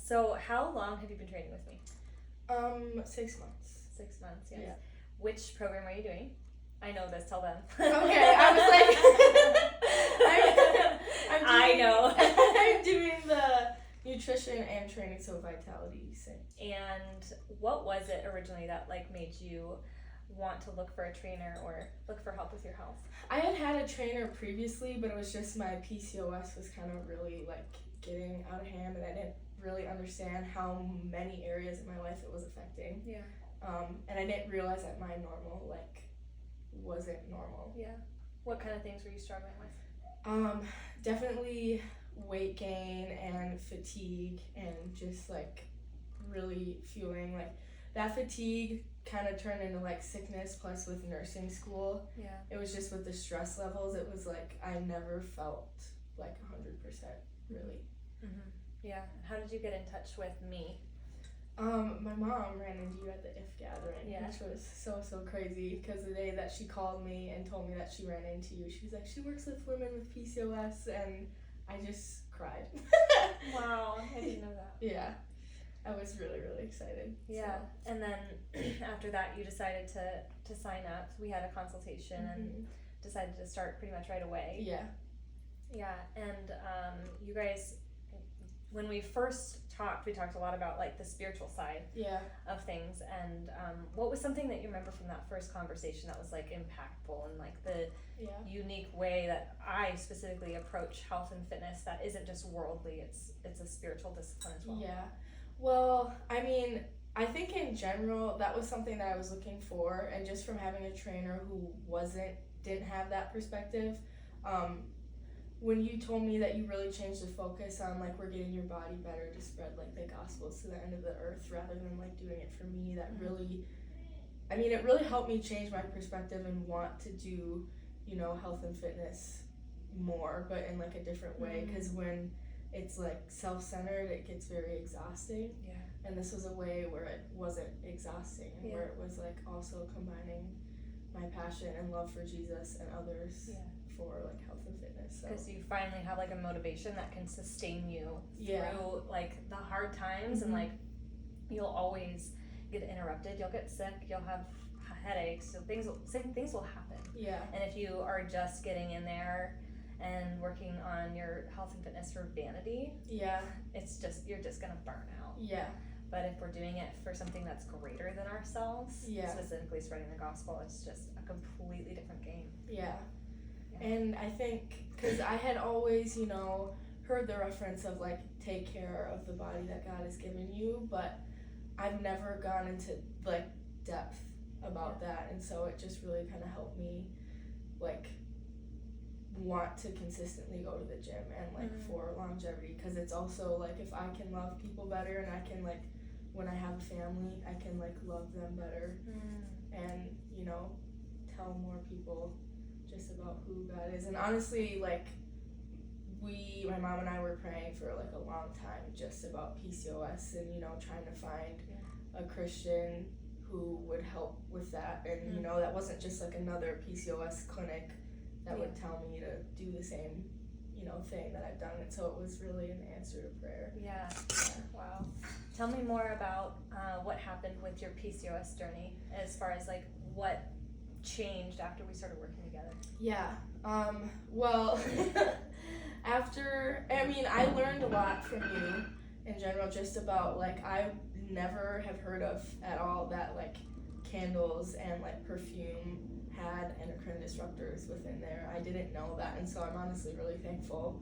So how long have you been training with me? 6 months. 6 months, yes. Yeah. Which program are you doing? I know this, tell them. Okay, I was like, I know. I'm doing the nutrition and training, so vitality sync. And what was it originally that like made you want to look for a trainer or look for help with your health? I had a trainer previously, but it was just my PCOS was kind of really like getting out of hand, and I didn't really understand how many areas of my life it was affecting. Yeah. And I didn't realize that my normal like wasn't normal. Yeah. What kind of things were you struggling with? Definitely weight gain and fatigue, and just like really feeling like that fatigue kind of turned into like sickness, plus with nursing school. Yeah. It was just with the stress levels, it was like I never felt like 100% really. Mm-hmm. Yeah. How did you get in touch with me? My mom ran into you at the IF gathering, Yeah. which was so crazy, because the day that she called me and told me that she ran into you, she was like, she works with women with PCOS, and I just cried. Wow, I didn't know that. Yeah, I was really excited. Yeah, so. And then after that you decided to sign up. We had a consultation and decided to start pretty much right away. Yeah. Yeah, and you guys, when we first talked, we talked a lot about like the spiritual side of things, and what was something that you remember from that first conversation that was like impactful, and like the unique way that I specifically approach health and fitness that isn't just worldly, it's a spiritual discipline as well. Yeah. Well, I mean, I think in general that was something that I was looking for, and just from having a trainer who didn't have that perspective, when you told me that you really changed the focus on like we're getting your body better to spread like the gospels to the end of the earth rather than like doing it for me, that really, I mean, it really helped me change my perspective and want to do, health and fitness more, but in like a different way, because when it's like self-centered, it gets very exhausting. Yeah. And this was a way where it wasn't exhausting, and where it was like also combining my passion and love for Jesus and others for like health and fitness. Because you finally have like a motivation that can sustain you through like the hard times, and like you'll always get interrupted, you'll get sick, you'll have headaches, so things will happen. Yeah. And if you are just getting in there and working on your health and fitness for vanity, you're just gonna burn out. Yeah. But if we're doing it for something that's greater than ourselves, specifically spreading the gospel, it's just a completely different game. Yeah. And I think, because I had always, heard the reference of like, take care of the body that God has given you, but I've never gone into like depth about that, and so it just really kind of helped me like want to consistently go to the gym and like for longevity, because it's also like if I can love people better, and I can like when I have a family I can like love them better and tell more people just about who God is. And honestly, like my mom and I were praying for like a long time just about PCOS, and trying to find a Christian who would help with that, and that wasn't just like another PCOS clinic that would tell me to do the same, thing that I've done. And so it was really an answer to prayer. Yeah. Wow. Tell me more about what happened with your PCOS journey, as far as like what changed after we started working together. Yeah. Well, I learned a lot from you in general, just about like I never have heard of at all that like candles and like perfume had endocrine disruptors within there. I didn't know that, and so I'm honestly really thankful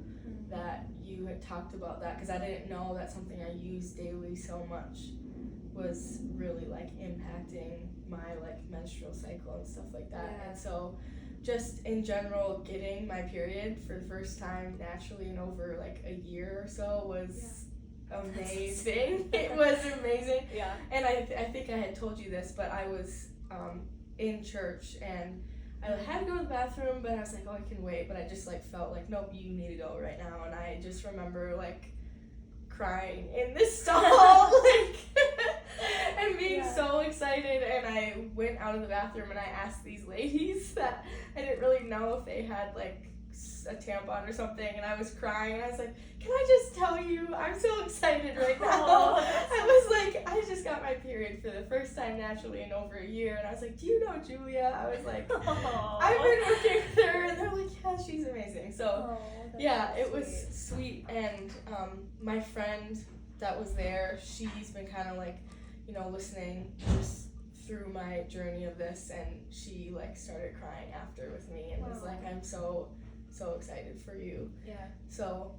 that you had talked about that, because I didn't know that something I used daily so much was really like impacting my like menstrual cycle and stuff like that. And so just in general, getting my period for the first time naturally in over like a year or so was amazing. It was amazing. Yeah. And I think I had told you this, but I was in church, and I had to go to the bathroom, but I was like, oh, I can wait. But I just like felt like, nope, you need to go right now. And I just remember like crying in the stall, like, and being so excited. And I went out of the bathroom and I asked these ladies that I didn't really know if they had like a tampon or something, and I was crying, and I was like, can I just tell you, I'm so excited right now. period for the first time naturally in over a year, and I was like, do you know Julia? I was like, Aww. I've been working with her, and they're like, yeah, she's amazing. So yeah, so it was sweet. And my friend that was there, she's been kind of like, you know, listening just through my journey of this, and she like started crying after with me and was like, I'm so excited for you. Yeah. So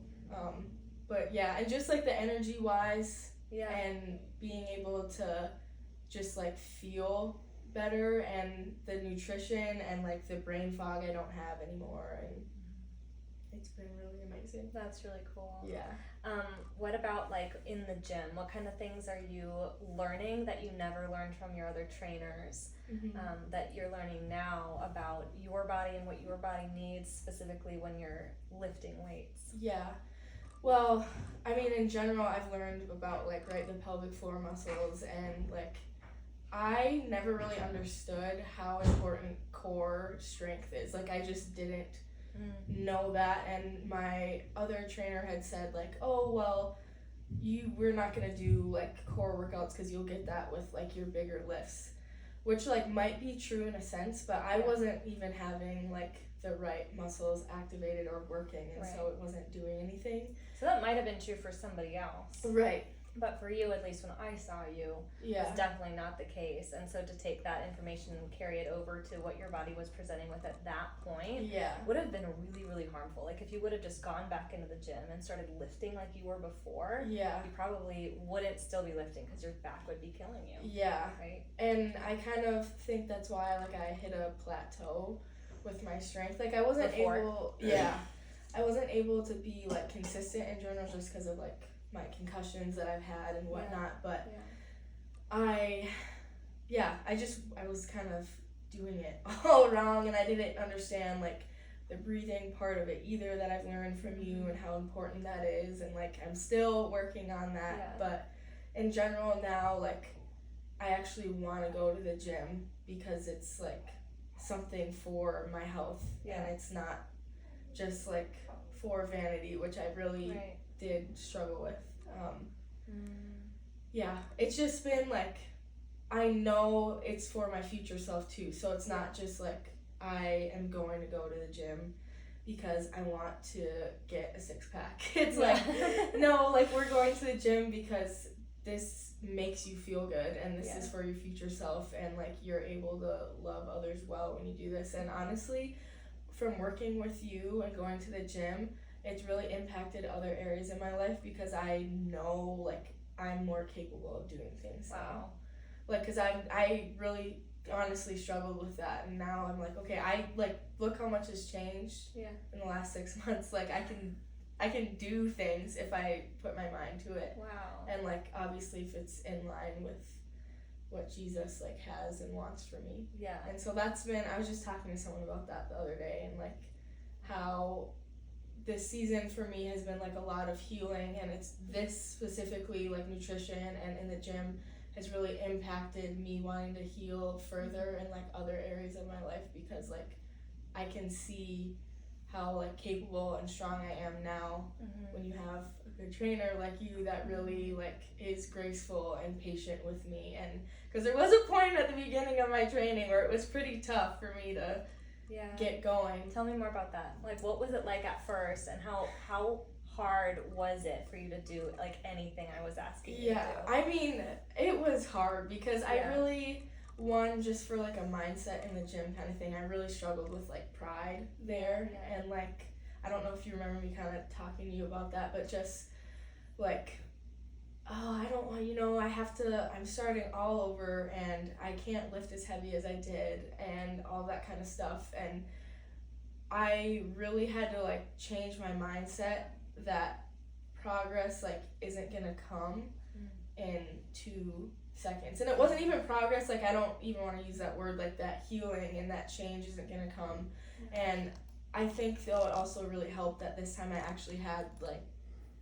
but yeah, and just like the energy wise, yeah, and being able to just like feel better, and the nutrition and like the brain fog I don't have anymore, and it's been really amazing. That's really cool. Yeah. What about like in the gym? What kind of things are you learning that you never learned from your other trainers, that you're learning now about your body and what your body needs specifically when you're lifting weights? Yeah. Well, I mean, in general, I've learned about like, right, the pelvic floor muscles, and like I never really understood how important core strength is. Like I just didn't know that, and my other trainer had said like, oh well, we're not gonna do like core workouts because you'll get that with like your bigger lifts, which like might be true in a sense, but I wasn't even having like the right muscles activated or working, and so it wasn't doing anything. So that might have been true for somebody else. Right. But for you, at least when I saw you, it's definitely not the case. And so to take that information and carry it over to what your body was presenting with at that point would have been really, really harmful. Like if you would have just gone back into the gym and started lifting like you were before, you probably wouldn't still be lifting because your back would be killing you. Yeah. Right? And I kind of think that's why like I hit a plateau with my strength. Like I wasn't able to be like consistent in general just because of like my concussions that I've had and whatnot, but I was kind of doing it all wrong, and I didn't understand like the breathing part of it either that I've learned from you and how important that is, and like I'm still working on that, but in general now like I actually want to go to the gym because it's like something for my health, and it's not just like for vanity, which I really did struggle with. It's just been like I know it's for my future self too, so it's not just like I am going to go to the gym because I want to get a six-pack. It's like no, like we're going to the gym because this makes you feel good, and this is for your future self, and like you're able to love others well when you do this. And honestly, from working with you and going to the gym, it's really impacted other areas in my life because I know like I'm more capable of doing things now. Like because I really honestly struggled with that, and now I'm like, okay, I like look how much has changed in the last 6 months. Like I can do things if I put my mind to it. Wow. And like obviously if it's in line with what Jesus like has and wants for me. Yeah. And so that's been, I was just talking to someone about that the other day, and like how this season for me has been like a lot of healing, and it's this specifically like nutrition and in the gym has really impacted me wanting to heal further in like other areas of my life, because like I can see how like capable and strong I am now when you have a good trainer like you that really like is graceful and patient with me. And because there was a point at the beginning of my training where it was pretty tough for me to get going. Tell me more about that. Like what was it like at first, and how hard was it for you to do like anything I was asking you to do? I mean it was hard because I really, one, just for like a mindset in the gym kind of thing, I really struggled with like pride there, and like I don't know if you remember me kind of talking to you about that, but just like, oh, I don't want, I'm starting all over and I can't lift as heavy as I did and all that kind of stuff, and I really had to like change my mindset that progress like isn't gonna come in 2 seconds. And it wasn't even progress, like I don't even want to use that word, like that healing and that change isn't gonna come. And I think though it also really helped that this time I actually had like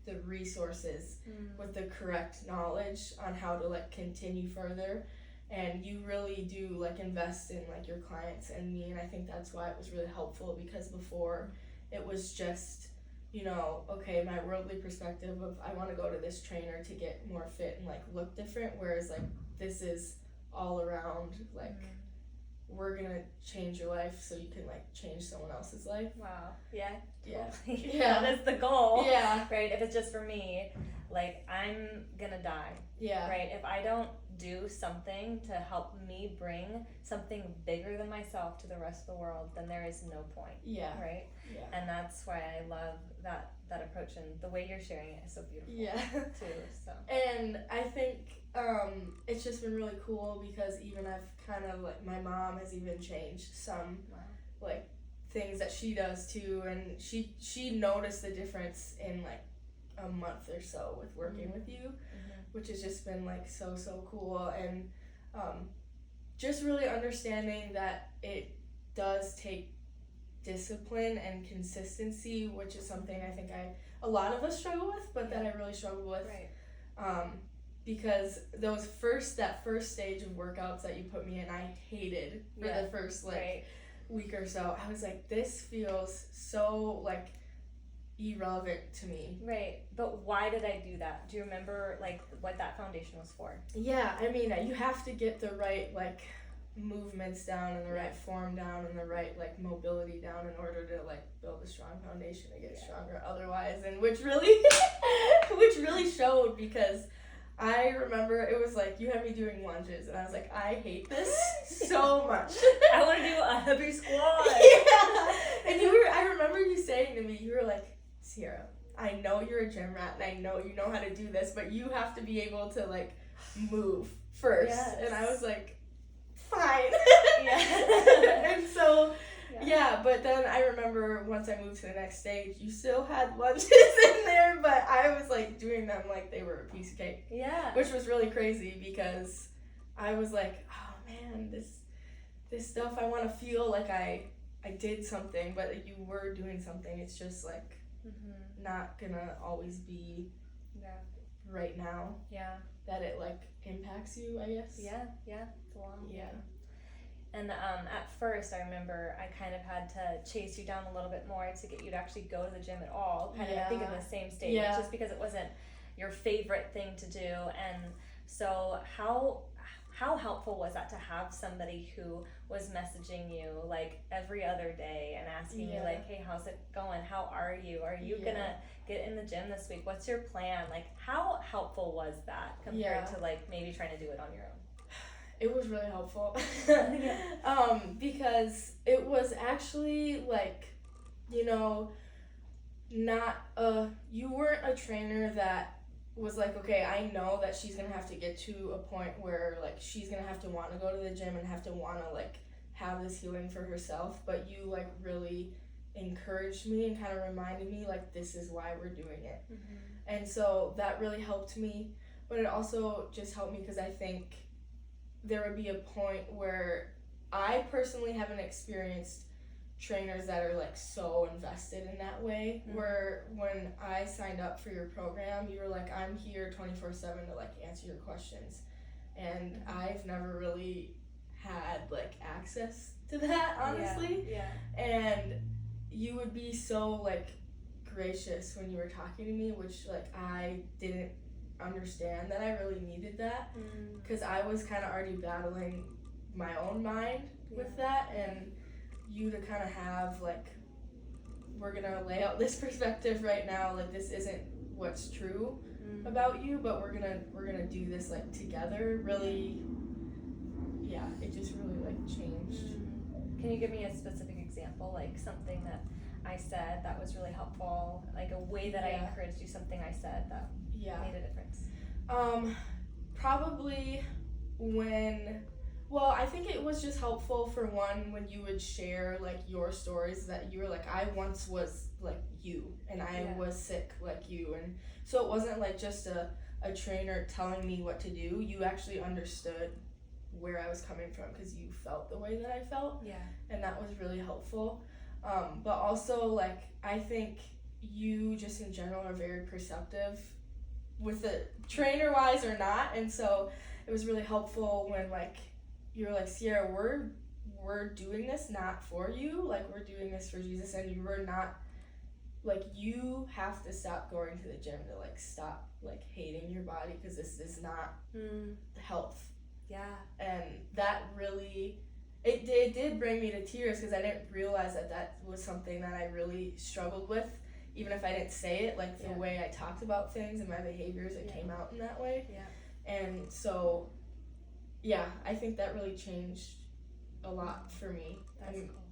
the resources with the correct knowledge on how to like continue further, and you really do like invest in like your clients and me, and I think that's why it was really helpful, because before it was just okay, my worldly perspective of I want to go to this trainer to get more fit and like look different, whereas like this is all around like we're gonna change your life so you can like change someone else's life. Wow. Yeah. Yeah. Totally. Yeah. That's the goal. Yeah. Right. If it's just for me, like I'm gonna die. Yeah. Right. If I don't do something to help me bring something bigger than myself to the rest of the world, then there is no point. Yeah. Right. Yeah. And that's why I love that approach, and the way you're sharing it is so beautiful. Yeah. Too. So. And I think it's just been really cool because even I've kind of like my mom has even changed some like things that she does too, and she noticed the difference in like a month or so with working with you, which has just been like so cool, and just really understanding that it does take discipline and consistency, which is something I think a lot of us struggle with, but that I really struggled with. Right. Because that first stage of workouts that you put me in, I hated for the first week or so. I was like, this feels so like irrelevant to me. Right. But why did I do that? Do you remember like what that foundation was for? Yeah, I mean, you have to get the right like movements down and the right form down and the right like mobility down in order to like build a strong foundation to get stronger otherwise, and which really showed, because I remember it was like you had me doing lunges and I was like, I hate this so much. I want to do a heavy squat. Yeah. And I remember you saying to me, you were like, Sierra, I know you're a gym rat and I know you know how to do this, but you have to be able to like move first. Yes. And I was like, fine. Yeah. And so but then I remember once I moved to the next stage, you still had lunges in there, but I was like doing them like they were a piece of cake. Yeah. Which was really crazy because I was like, oh man, this stuff, I want to feel like I did something, but you were doing something. It's just like not gonna always be right now. Yeah. That it like impacts you, I guess. Yeah. It's a long Yeah. And at first, I remember I kind of had to chase you down a little bit more to get you to actually go to the gym at all. Kind of, I think, in the same stage, just because it wasn't your favorite thing to do. And so, how helpful was that to have somebody who was messaging you like every other day and asking you like, hey, how's it going? How are you? Are you gonna get in the gym this week? What's your plan? Like, how helpful was that compared to like maybe trying to do it on your own? It was really helpful. Because it was actually like, you weren't a trainer that was like, okay, I know that she's gonna have to get to a point where like she's gonna have to want to go to the gym and have to want to like have this healing for herself, but you like really encouraged me and kind of reminded me like this is why we're doing it. And so that really helped me, but it also just helped me because I think there would be a point where I personally haven't experienced trainers that are like so invested in that way, where when I signed up for your program, you were like, I'm here 24/7 to like answer your questions, and I've never really had like access to that, honestly. And you would be so like gracious when you were talking to me, which like I didn't understand that I really needed that, because I was kind of already battling my own mind with that, and you to kind of have like, we're gonna lay out this perspective right now, like this isn't what's true about you, but we're gonna do this like together, really. It just really like changed. Can you give me a specific example, like something that I said that was really helpful, like a way that I encouraged you, something I said that made a difference? Probably I think it was just helpful for one, when you would share like your stories, that you were like, I once was like you, and I was sick like you, and so it wasn't like just a trainer telling me what to do. You actually understood where I was coming from because you felt the way that I felt, and that was really helpful. But also like, I think you just in general are very perceptive with it, trainer wise or not, and so it was really helpful when like you were like, Sierra, we're doing this not for you, like we're doing this for Jesus, and you were not like, you have to stop going to the gym to, like, stop, like, hating your body, because this is not health. Yeah. And that really, it did bring me to tears, because I didn't realize that was something that I really struggled with, even if I didn't say it, like, the way I talked about things and my behaviors, it came out in that way. Yeah. And so, yeah, I think that really changed a lot for me. That's cool.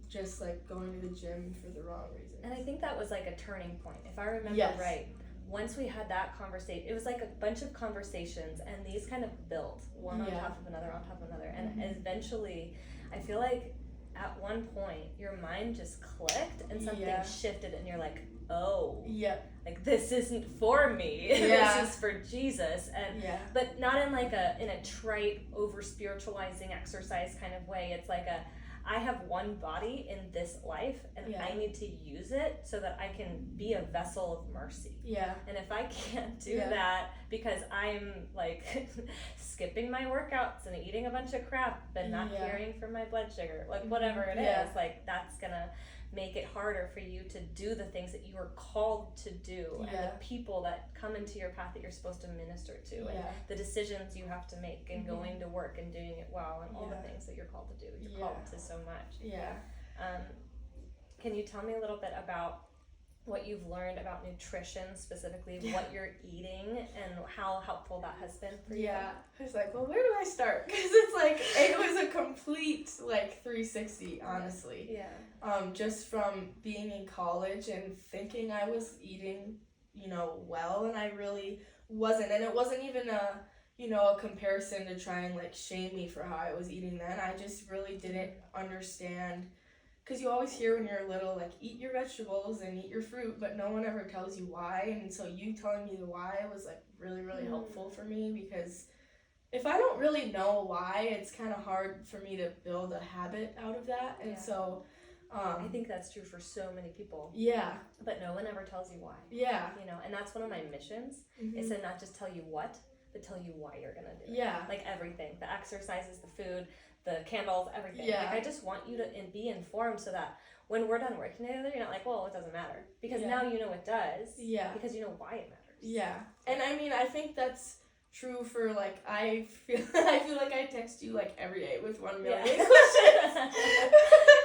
Just, like, going to the gym for the wrong reasons. And I think that was, like, a turning point, if I remember right. Once we had that conversation, it was like a bunch of conversations, and these kind of built one on top of another on top of another. And eventually, I feel like at one point, your mind just clicked and something shifted, and you're like, oh, like, this isn't for me. This is for Jesus. And but not in like in a trite, over spiritualizing exercise kind of way. It's like I have one body in this life, and I need to use it so that I can be a vessel of mercy. And if I can't do that because I'm, like, skipping my workouts and eating a bunch of crap and not caring for my blood sugar, like, whatever it is, like, that's gonna make it harder for you to do the things that you are called to do, and the people that come into your path that you're supposed to minister to, and the decisions you have to make, and going to work and doing it well, and all the things that you're called to do. You're called to so much. Can you tell me a little bit about what you've learned about nutrition, specifically what you're eating, and how helpful that has been for you? I was like, well, where do I start? Because it's like, it was a complete, like, 360, honestly. Just from being in college and thinking I was eating, you know, well, and I really wasn't. And it wasn't even a comparison to try and, like, shame me for how I was eating then. I just really didn't understand. Because you always hear when you're little, like, eat your vegetables and eat your fruit, but no one ever tells you why. And so you telling me the why was, like, really, really helpful for me, because if I don't really know why, it's kind of hard for me to build a habit out of that. And so I think that's true for so many people. But no one ever tells you why. You know, and that's one of my missions, is to not just tell you what, but tell you why you're gonna do it. Like, everything, the exercises, the food, the candles, everything. Like, I just want you to be informed, so that when we're done working together, you're not like, well, it doesn't matter, because now you know it does. Because you know why it matters. And I mean, I think that's true for, like, I feel like I text you, like, every day with 1 million questions.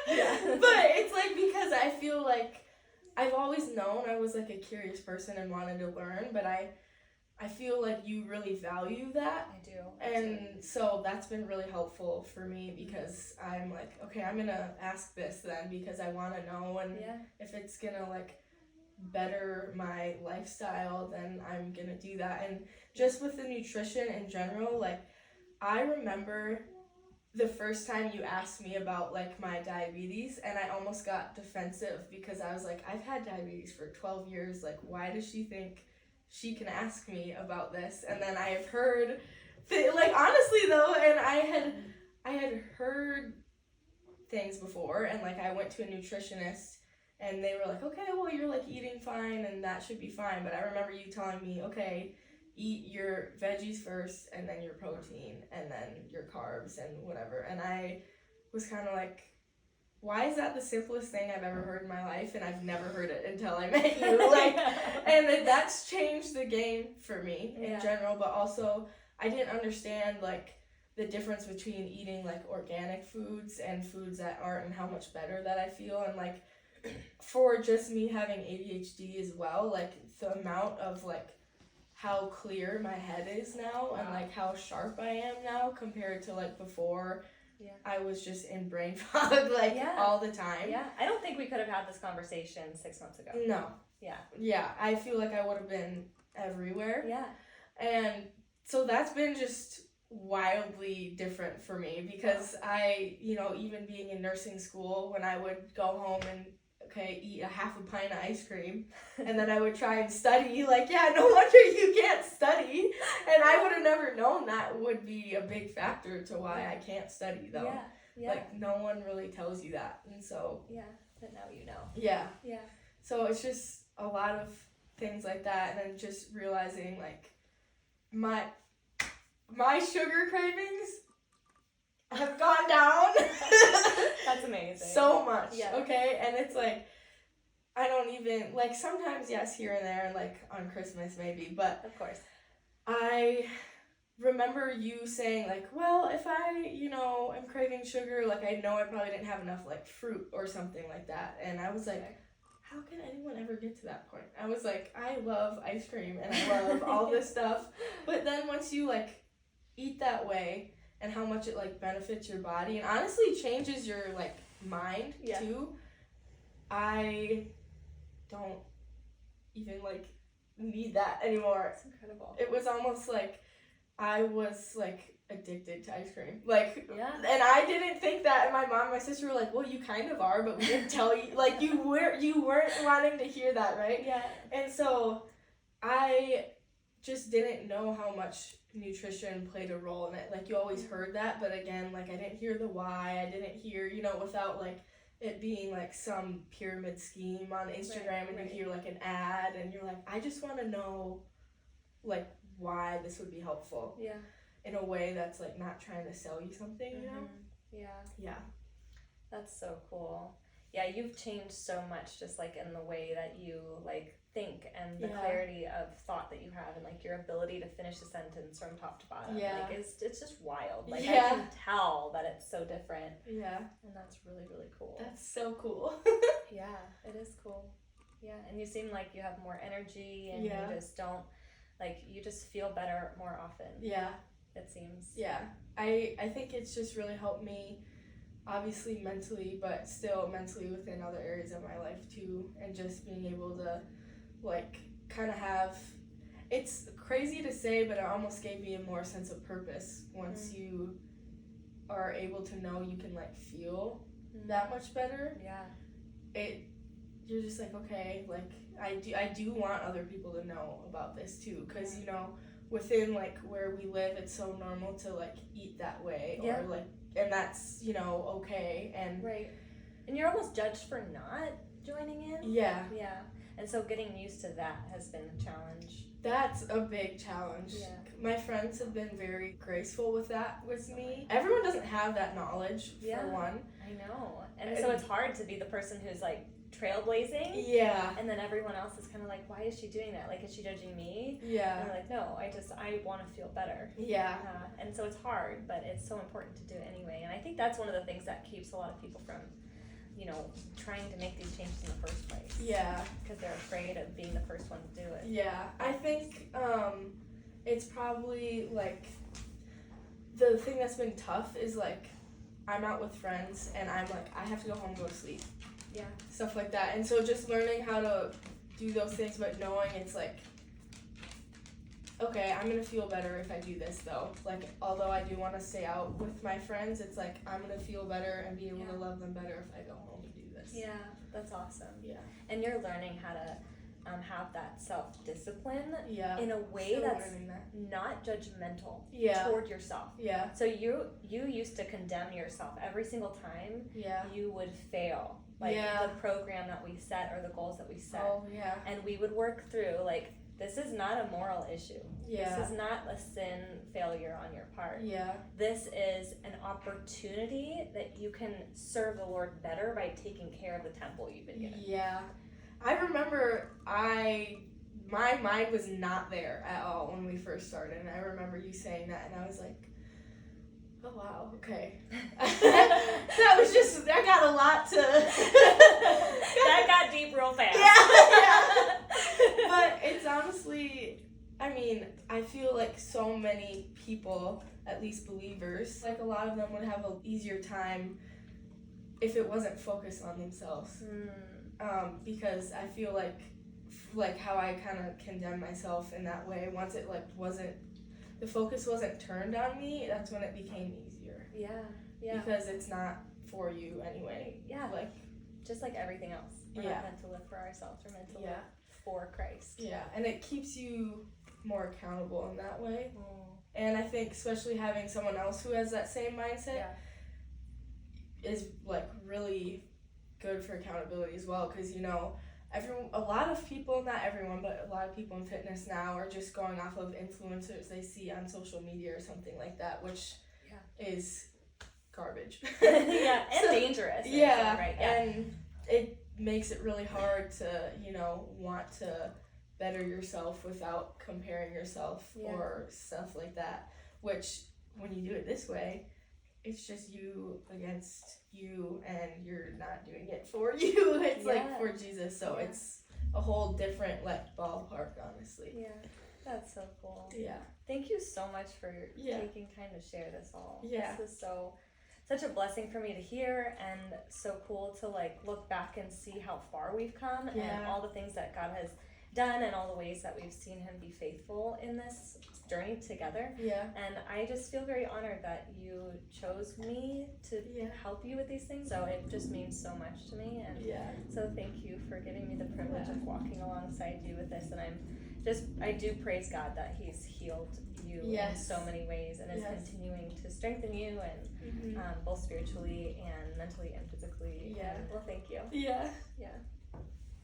But it's like, because I feel like I've always known I was, like, a curious person and wanted to learn, but I feel like you really value that. I do. And so that's been really helpful for me, because I'm like, okay, I'm going to ask this then, because I want to know, and if it's going to, like, better my lifestyle, then I'm going to do that. And just with the nutrition in general, like, I remember the first time you asked me about, like, my diabetes, and I almost got defensive, because I was like, I've had diabetes for 12 years. Like, why does she think she can ask me about this? And then I have heard, like, honestly though, and I had heard things before, and, like, I went to a nutritionist, and they were like, okay, well, you're, like, eating fine, and that should be fine. But I remember you telling me, okay, eat your veggies first, and then your protein, and then your carbs, and whatever. And I was kind of like, why is that the simplest thing I've ever heard in my life, and I've never heard it until I met you? Like, and that's changed the game for me in general, but also I didn't understand, like, the difference between eating, like, organic foods and foods that aren't, and how much better that I feel. And, like, for just me having ADHD as well, like, the amount of, like, how clear my head is now, and, like, how sharp I am now compared to, like, before. I was just in brain fog, like, all the time. I don't think we could have had this conversation 6 months ago. No. I feel like I would have been everywhere. And so that's been just wildly different for me, because I, you know, even being in nursing school, when I would go home and eat a half a pint of ice cream, and then I would try and study, like, no wonder you can't study. And I would have never known that would be a big factor to why I can't study, though. Like, no one really tells you that. And so but now you know. So it's just a lot of things like that, and then just realizing, like, my sugar cravings have gone down. That's amazing. So much. Okay, and it's like, I don't even, like, sometimes, yes, here and there, like, on Christmas maybe, but Of course. I remember you saying, like, well, if I, am craving sugar, like, I know I probably didn't have enough, like, fruit or something like that, and I was like, how can anyone ever get to that point? I was like, I love ice cream, and I love all this stuff, but then once you, like, eat that way, and how much it, like, benefits your body, and honestly changes your, like, mind, too, I don't even, like, need that anymore. It's incredible. It was almost like I was, like, addicted to ice cream. Like, yeah. And I didn't think that, and my mom and my sister were like, well, you kind of are, but we didn't tell you. Like, you weren't wanting to hear that, right? Yeah. And so I just didn't know how much nutrition played a role in it. Like, you always heard that, but again, like, I didn't hear the why. I didn't hear, without, like, it being, like, some pyramid scheme on Instagram, and you hear, like, an ad, and you're like, I just want to know, like, why this would be helpful. Yeah. In a way that's, like, not trying to sell you something, you know? Yeah. Yeah. That's so cool. Yeah, you've changed so much just, like, in the way that you, like, think and the clarity of thought that you have and, like, your ability to finish a sentence from top to bottom. Yeah. Like, it's just wild. Like, I can tell that it's so different. Yeah. And that's really, really cool. That's so cool. Yeah, it is cool. Yeah, and you seem like you have more energy and you just don't, like, you just feel better more often. Yeah. It seems. Yeah. I think it's just really helped me, obviously mentally, but still mentally within other areas of my life too, and just being able to, like, kind of have, it's crazy to say, but it almost gave me a more sense of purpose once you are able to know you can, like, feel that much better. Yeah. You're just like, okay, like, I do want other people to know about this too, because within, like, where we live, it's so normal to, like, eat that way, or, like, and that's, okay, and right, and you're almost judged for not joining in. Yeah, and so getting used to that has been a challenge. That's a big challenge. Yeah. My friends have been very graceful with that with me. Everyone doesn't have that knowledge, for one. I know, and so it's hard to be the person who's, like, trailblazing. Yeah. And then everyone else is kind of like, why is she doing that? Like, is she judging me? Yeah. And I'm like, no, I want to feel better. Yeah. And so it's hard, but it's so important to do it anyway. And I think that's one of the things that keeps a lot of people from, trying to make these changes in the first place. Yeah. Because they're afraid of being the first one to do it. Yeah. I think it's probably, like, the thing that's been tough is, like, I'm out with friends and I'm like, I have to go home and go to sleep. Yeah. Stuff like that. And so just learning how to do those things, but knowing it's like, okay, I'm going to feel better if I do this, though. Like, although I do want to stay out with my friends, it's like, I'm going to feel better and be able to love them better if I go home and do this. Yeah, that's awesome. Yeah. And you're learning how to have that self-discipline in a way Still that's that. not judgmental toward yourself. Yeah. So you used to condemn yourself every single time you would fail. Like, the program that we set or the goals that we set. Oh, yeah. And we would work through, like, this is not a moral issue. Yeah. This is not a sin failure on your part. Yeah. This is an opportunity that you can serve the Lord better by taking care of the temple you've been given. Yeah. I remember my mind was not there at all when we first started, and I remember you saying that, and I was like, oh wow, okay. That was just, I got a lot to... That got deep real fast. Yeah. But it's honestly, I mean, I feel like so many people, at least believers, like, a lot of them would have an easier time if it wasn't focused on themselves. Because I feel like how I kind of condemned myself in that way, once it, like, the focus wasn't turned on me, that's when it became easier. Yeah. Because it's not for you anyway. Yeah. Like, just like everything else. We're not meant to live for ourselves. We're meant to live for Christ. Yeah, and it keeps you more accountable in that way. And I think especially having someone else who has that same mindset is, like, really good for accountability as well, because a lot of people, not everyone, but a lot of people in fitness now are just going off of influencers they see on social media or something like that, which is garbage. And dangerous. And makes it really hard to, you know, want to better yourself without comparing yourself or stuff like that. Which, when you do it this way, it's just you against you, and you're not doing it for you. It's like for Jesus. So it's a whole different ballpark, honestly. Yeah, that's so cool. Yeah. Thank you so much for taking time to share this all. Yeah. This is such a blessing for me to hear, and so cool to look back and see how far we've come and all the things that God has done and all the ways that we've seen him be faithful in this journey together. Yeah. And I just feel very honored that you chose me to help you with these things. So it just means so much to me, and so thank you for giving me the privilege of walking alongside you with this. And I do praise God that he's healed you in so many ways and is continuing to strengthen you, and both spiritually and mentally and physically. Yeah. Well, thank you. Yeah. Yeah.